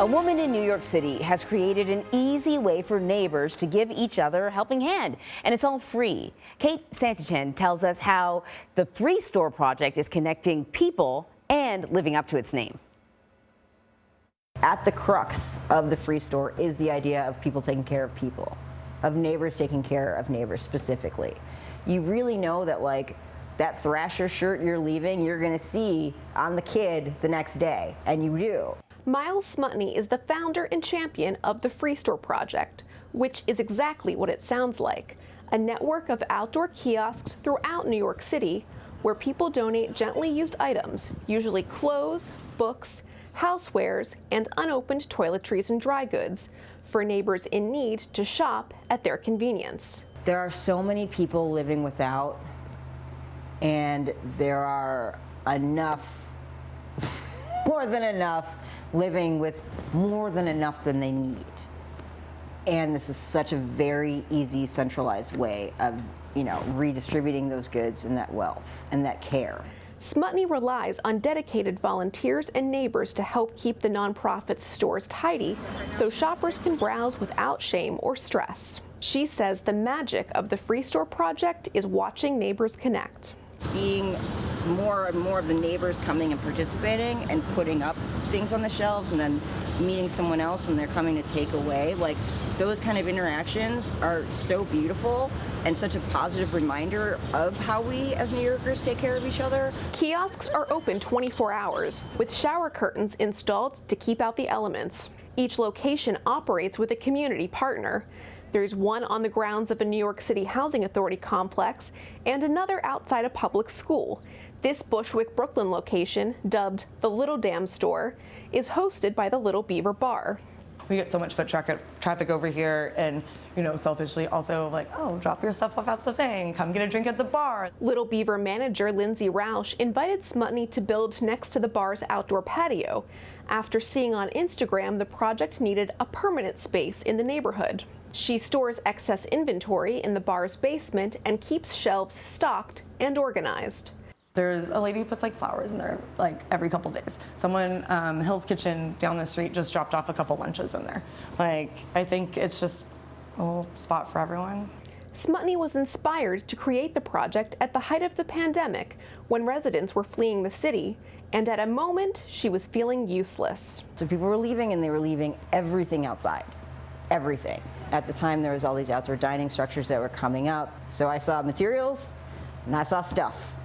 A woman in New York City has created an easy way for neighbors to give each other a helping hand, and it's all free. Kate Santichen tells us how the Free Store project is connecting people and living up to its name. At the crux of the Free Store is the idea of people taking care of people, of neighbors taking care of neighbors specifically. You really know that, like, that Thrasher shirt you're leaving, you're gonna see on the kid the next day, and you do. Miles Smutney is the founder and champion of the Free Store Project, which is exactly what it sounds like, a network of outdoor kiosks throughout New York City where people donate gently used items, usually clothes, books, housewares, and unopened toiletries and dry goods, for neighbors in need to shop at their convenience. There are so many people living without, and there are enough, more than enough, living with more than enough than they need. And this is such a very easy, centralized way of, redistributing those goods and that wealth and that care. Smutney relies on dedicated volunteers and neighbors to help keep the nonprofit's stores tidy so shoppers can browse without shame or stress. She says the magic of the Free Store Project is watching neighbors connect. Seeing more and more of the neighbors coming and participating and putting up things on the shelves and then meeting someone else when they're coming to take away, like, those kind of interactions are so beautiful and such a positive reminder of how we as New Yorkers take care of each other. Kiosks are open 24 hours with shower curtains installed to keep out the elements. Each location operates with a community partner. There's one on the grounds of a New York City Housing Authority complex and another outside a public school. This Bushwick, Brooklyn location, dubbed the Little Dam Store, is hosted by the Little Beaver Bar. We get so much foot traffic over here, and selfishly also like, oh, drop your stuff off at the thing, come get a drink at the bar. Little Beaver manager Lindsay Roush invited Smutney to build next to the bar's outdoor patio after seeing on Instagram the project needed a permanent space in the neighborhood. She stores excess inventory in the bar's basement and keeps shelves stocked and organized. There's a lady who puts like flowers in there like every couple days. Someone, Hill's Kitchen down the street, just dropped off a couple lunches in there. Like, I think it's just a little spot for everyone. Smutney was inspired to create the project at the height of the pandemic when residents were fleeing the city, and at a moment she was feeling useless. So people were leaving, and they were leaving everything outside. Everything. At the time, there was all these outdoor dining structures that were coming up. So I saw materials and I saw stuff.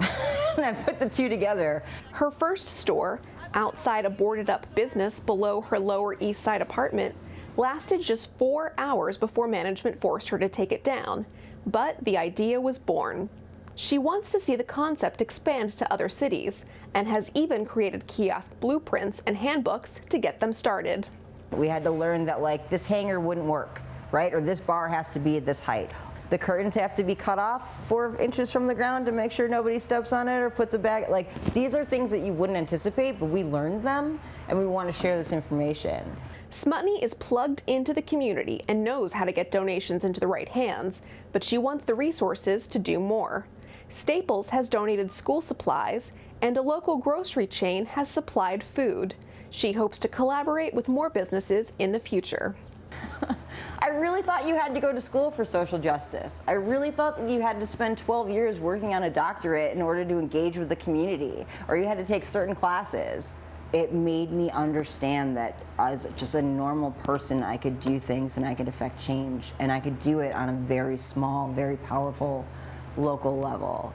And I put the two together. Her first store, outside a boarded up business below her Lower East Side apartment, lasted just 4 hours before management forced her to take it down. But the idea was born. She wants to see the concept expand to other cities and has even created kiosk blueprints and handbooks to get them started. We had to learn that, like, this hanger wouldn't work, right? Or this bar has to be at this height. The curtains have to be cut off 4 inches from the ground to make sure nobody steps on it or puts a bag. Like, these are things that you wouldn't anticipate, but we learned them, and we want to share this information. Smutney is plugged into the community and knows how to get donations into the right hands, but she wants the resources to do more. Staples has donated school supplies, and a local grocery chain has supplied food. She hopes to collaborate with more businesses in the future. I really thought you had to go to school for social justice. I really thought that you had to spend 12 years working on a doctorate in order to engage with the community, or you had to take certain classes. It made me understand that as just a normal person, I could do things and I could affect change, and I could do it on a very small, very powerful local level.